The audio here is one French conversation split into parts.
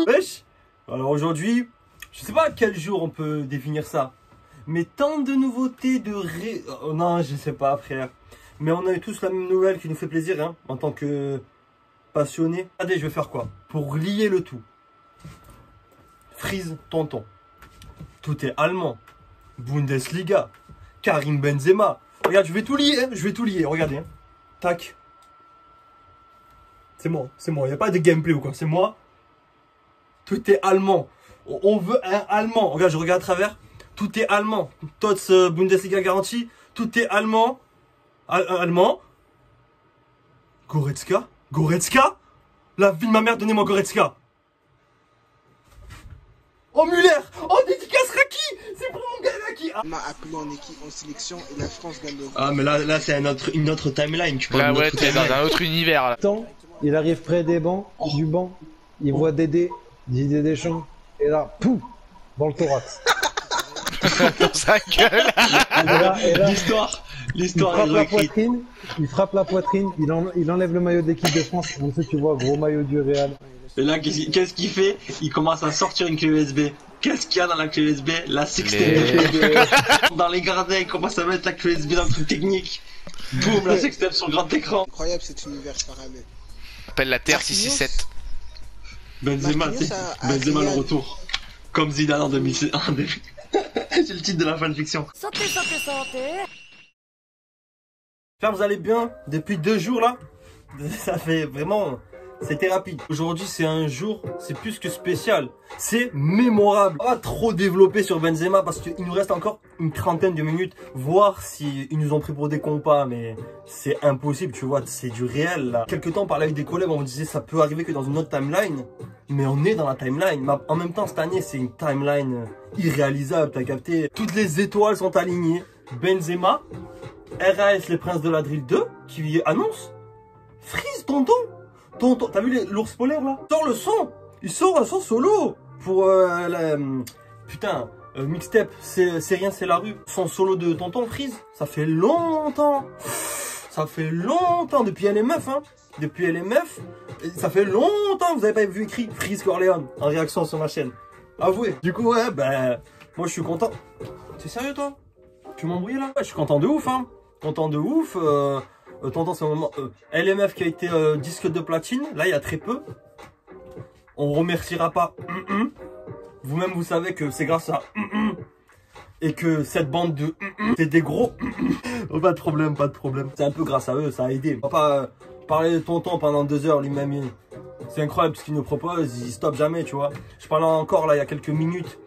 Wesh. Alors aujourd'hui, je sais pas à quel jour on peut définir ça, mais tant de nouveautés oh non, je sais pas frère. Mais on a eu tous la même nouvelle qui nous fait plaisir hein, en tant que passionné. Regardez, je vais faire quoi? Pour lier le tout. Freeze tonton. Tout est allemand. Bundesliga. Karim Benzema. Regarde, je vais tout lier, hein, je vais tout lier, regardez. Hein. Tac. C'est moi, il n'y a pas de gameplay ou quoi, c'est moi. Tout est allemand. On veut un allemand. Regarde, je regarde à travers. Tout est allemand. Tots Bundesliga garantie. Tout est allemand. Allemand. Goretzka. Goretzka. La vie de ma mère, donnez-moi Goretzka. Oh Muller. Oh dédicace Raki. C'est pour mon gars Raki. On m'a appelé en équipe, en sélection et la France gagne le. Ah mais là c'est une autre timeline. Tu là ouais, t'es dans un autre univers là. Il arrive près des bancs, du banc. Il voit Didier Deschamps. Et là, pouf, dans le thorax. Dans sa gueule. L'histoire il frappe la poitrine, il enlève le maillot d'équipe de France. En dessous, tu vois, gros maillot du Real. Et là, qu'est-ce qu'il fait? Il commence à sortir une clé USB. Qu'est-ce qu'il y a dans la clé USB? La 16 Dans les gradins, il commence à mettre la clé USB dans le truc technique. Boum, la 16 sur le grand écran. Incroyable cet univers parallèle. Appelle la Terre 667. Benzema le retour. Comme Zidane en 2006. C'est le titre de la fanfiction. Santé. J'espère que vous allez bien depuis 2 jours là. Ça fait vraiment... C'était rapide. Aujourd'hui c'est un jour, c'est plus que spécial. C'est mémorable. Pas trop développé sur Benzema parce qu'il nous reste encore une trentaine de minutes. Voir si ils nous ont pris pour des cons ou pas. Mais c'est impossible, tu vois. C'est du réel là. Quelque temps on parlait avec des collègues, on me disait ça peut arriver que dans une autre timeline. Mais on est dans la timeline. Mais en même temps cette année c'est une timeline irréalisable. T'as capté. Toutes les étoiles sont alignées. Benzema, RAS les Princes de la Drill 2 qui annonce Freeze tonton. T'as vu l'ours polaire là? Sors le son. Il sort un son solo pour mixtape, c'est rien, c'est la rue. Son solo de tonton Freeze, ça fait longtemps. Ça fait longtemps depuis LMF hein. Depuis LMF, ça fait longtemps que vous avez pas vu écrit Freeze Corleone en réaction sur ma chaîne. Avouez. Du coup ouais ben moi je suis content. T'es sérieux toi? Tu m'embrouilles là? Ouais, je suis content de ouf hein. Content de ouf. Tonton c'est un moment LMF qui a été disque de platine. Là il y a très peu. On remerciera pas. Vous-même vous savez que c'est grâce à et que cette bande de c'est des gros. Oh, pas de problème, pas de problème. C'est un peu grâce à eux, ça a aidé. On va pas parler de tonton pendant 2 heures lui-même. C'est incroyable ce qu'il nous propose, il stoppe jamais, tu vois. Je parlais encore là il y a quelques minutes.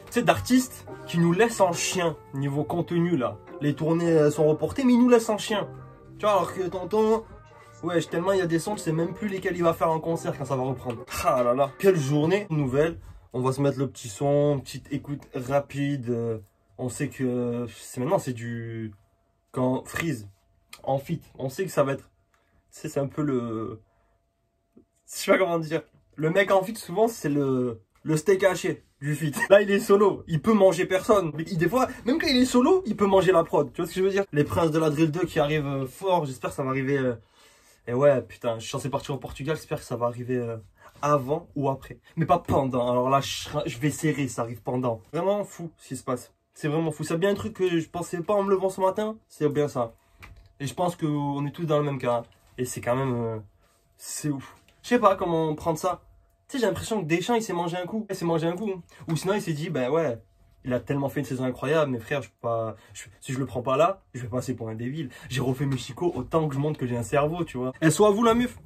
Tu sais d'artistes qui nous laissent en chien niveau contenu là. Les tournées sont reportées mais ils nous laissent en chien. Tu vois, alors que tonton, ouais, tellement il y a des sons, je sais même plus lesquels il va faire en concert quand ça va reprendre. Ah là là, quelle journée nouvelle. On va se mettre le petit son, petite écoute rapide. On sait que maintenant c'est du... Quand Freeze, en feat, on sait que ça va être... C'est un peu le... Je sais pas comment dire. Le mec en feat, souvent, c'est le steak haché du feat. Là, il est solo. Il peut manger personne. Mais des fois, même quand il est solo, il peut manger la prod. Tu vois ce que je veux dire? Les Princes de la Drill 2 qui arrivent fort. J'espère que ça va arriver... Et ouais, putain, je suis censé partir au Portugal. J'espère que ça va arriver avant ou après. Mais pas pendant. Alors là, je vais serrer. Ça arrive pendant. Vraiment fou ce qui se passe. C'est vraiment fou. C'est bien un truc que je pensais pas en me levant ce matin. C'est bien ça. Et je pense qu'on est tous dans le même cas. Et c'est quand même... c'est ouf. Je sais pas comment prendre ça. Tu sais, j'ai l'impression que Deschamps, il s'est mangé un coup. Il s'est mangé un coup. Ou sinon, il s'est dit, ben ouais, il a tellement fait une saison incroyable, mais frère, je peux pas... si je le prends pas là, je vais passer pour un débile. J'ai refait Mexico autant que je montre que j'ai un cerveau, tu vois. SO à vous, la meuf.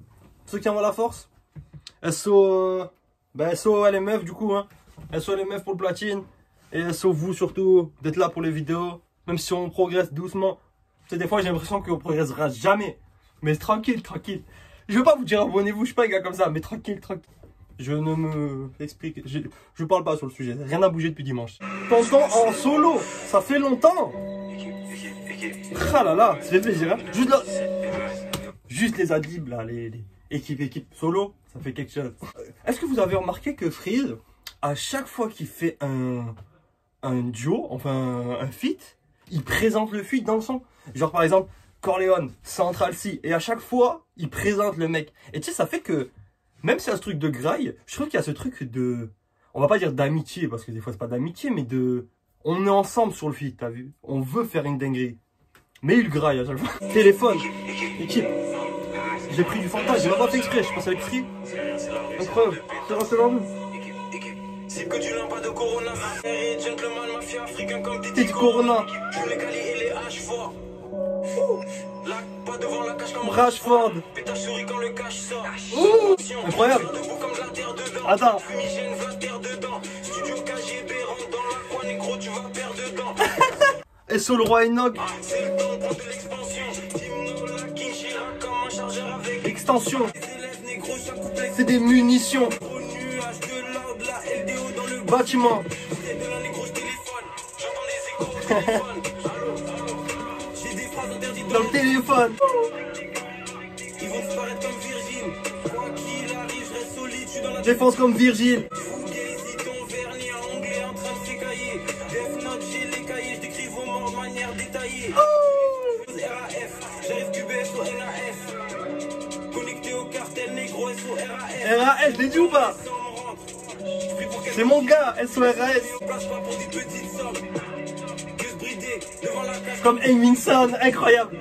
Ceux qui envoient la force. SO... SO à les meufs, du coup, hein. SO les meufs pour le platine. Et SO vous, surtout, d'être là pour les vidéos. Même si on progresse doucement. Tu sais, des fois, j'ai l'impression qu'on progressera jamais. Mais tranquille, tranquille. Je veux pas vous dire abonnez-vous, je suis pas un gars comme ça, mais tranquille, tranquille. Je ne me explique, je parle pas sur le sujet, rien n'a bougé depuis dimanche. Tonton en solo, ça fait longtemps. Ah là là, ça fait plaisir, hein. Juste les adlibs là, les équipe solo, ça fait quelque chose. Est-ce que vous avez remarqué que Freeze, à chaque fois qu'il fait un duo, enfin un feat, il présente le feat dans le son. Genre par exemple, Corleone, Central C. Et à chaque fois, il présente le mec. Et tu sais, ça fait que, même si y a ce truc de graille, je trouve qu'il y a ce truc de, on va pas dire d'amitié, parce que des fois c'est pas d'amitié, mais de, on est ensemble sur le feat, t'as vu? On veut faire une dinguerie. Mais il graille à chaque fois. Téléphone, équipe. J'ai pris du Fanta, j'ai même pas fait exprès, je passe avec Free. Incroyable, c'est la rue. C'est que du lampa de Corona. Gentleman, mafia africain comme Titi Corona. Je les Cali et les H forts. Là, pas devant la cage comme Rashford. Pétage souris quand le cash sort. Incroyable. Debout comme de la terre dedans. Attends. Fumigène, va terre dedans. Studio KGB, rentre dans la coin, négro, tu vas perdre dedans. Et sur le roi Enoch. C'est le temps pour de l'expansion. Timno, la Kinshira, comme un chargeur avec Extension. les élèves, négro, ça coupe les C'est des munitions. gros nuages de l'ordre, la LDO dans le Bâtiment. c'est de la négro, je téléphone. J'entends des échos au téléphone. Allô. J'ai des phrases interdites Dans le téléphone. Ils vont disparaître comme Virgile. Quoi qu'il arrive, je reste solide, je suis dans la Défense comme Virgile. Fugazi, ton vernis à onglet en train de s'écailler. Death Note, j'ai les cahiers, je décris vos morts de manière détaillée. RAF, j'arrive QBS au NAF. Connecté au cartel négro, SO RAF. RAS, je l'ai dit ou pas? C'est mon gars, SORAS. Place pas pour des petites sommes. Que se brider devant la cage. Comme Hemmingson, incroyable.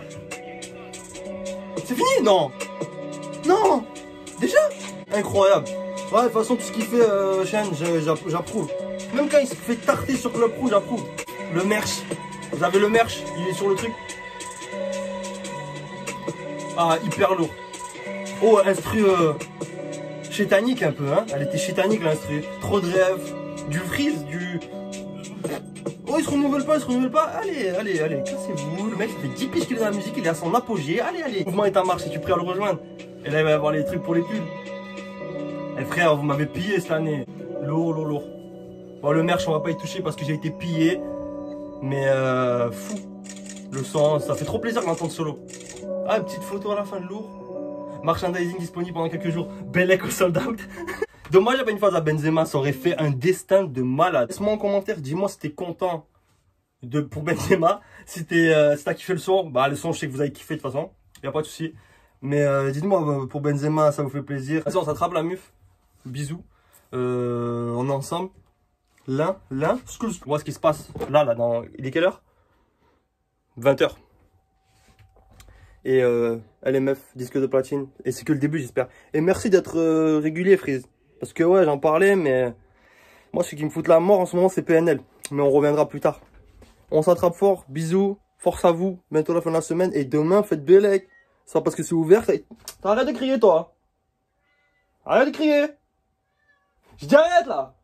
C'est fini? Non. Non. Déjà? Incroyable. Ouais, de toute façon, tout ce qu'il fait, Shane, j'approuve. Même quand il se fait tarter sur Club Pro, j'approuve. Le merch. Vous avez le merch, il est sur le truc. Ah, hyper lourd. Oh, instru chétanique un peu, hein. Elle était chétanique, l'instru. Trop de rêves. Du freeze, du... Oh, il se renouvelle pas. Allez, cassez-vous. Le mec, ça fait 10 piges qu'il est dans la musique, il est à son apogée. Allez. Le mouvement est en marche, si tu es prêt à le rejoindre. Et là, il va y avoir les trucs pour les pubs. Eh frère, vous m'avez pillé cette année. Lourd. Bon, le merch, on va pas y toucher parce que j'ai été pillé. Mais fou. Le son, ça fait trop plaisir d'entendre solo. Ah, une petite photo à la fin de lourd. Merchandising disponible pendant quelques jours. Bellec au sold out. Dommage, il y avait une phase à Benzema, ça aurait fait un destin de malade. Laisse-moi en commentaire, dis-moi si t'es content pour Benzema. Si t'as kiffé le son, bah le son, je sais que vous avez kiffé de toute façon. Y a pas de souci. Mais dites-moi, pour Benzema, ça vous fait plaisir. Vas-y, on s'attrape la muf. Bisous. On est ensemble. Là. Vois ce qui se passe. Là, il est quelle heure? 20h. Et LMF, disque de platine. Et c'est que le début, j'espère. Et merci d'être régulier, Freeze. Parce que ouais, j'en parlais, mais moi, ce qui me fout la mort en ce moment, c'est PNL. Mais on reviendra plus tard. On s'attrape fort. Bisous. Force à vous. Bientôt la fin de la semaine. Et demain, faites Bellec. Ça parce que c'est ouvert. Arrête de crier, toi. Arrête de crier. Je dis arrête, là.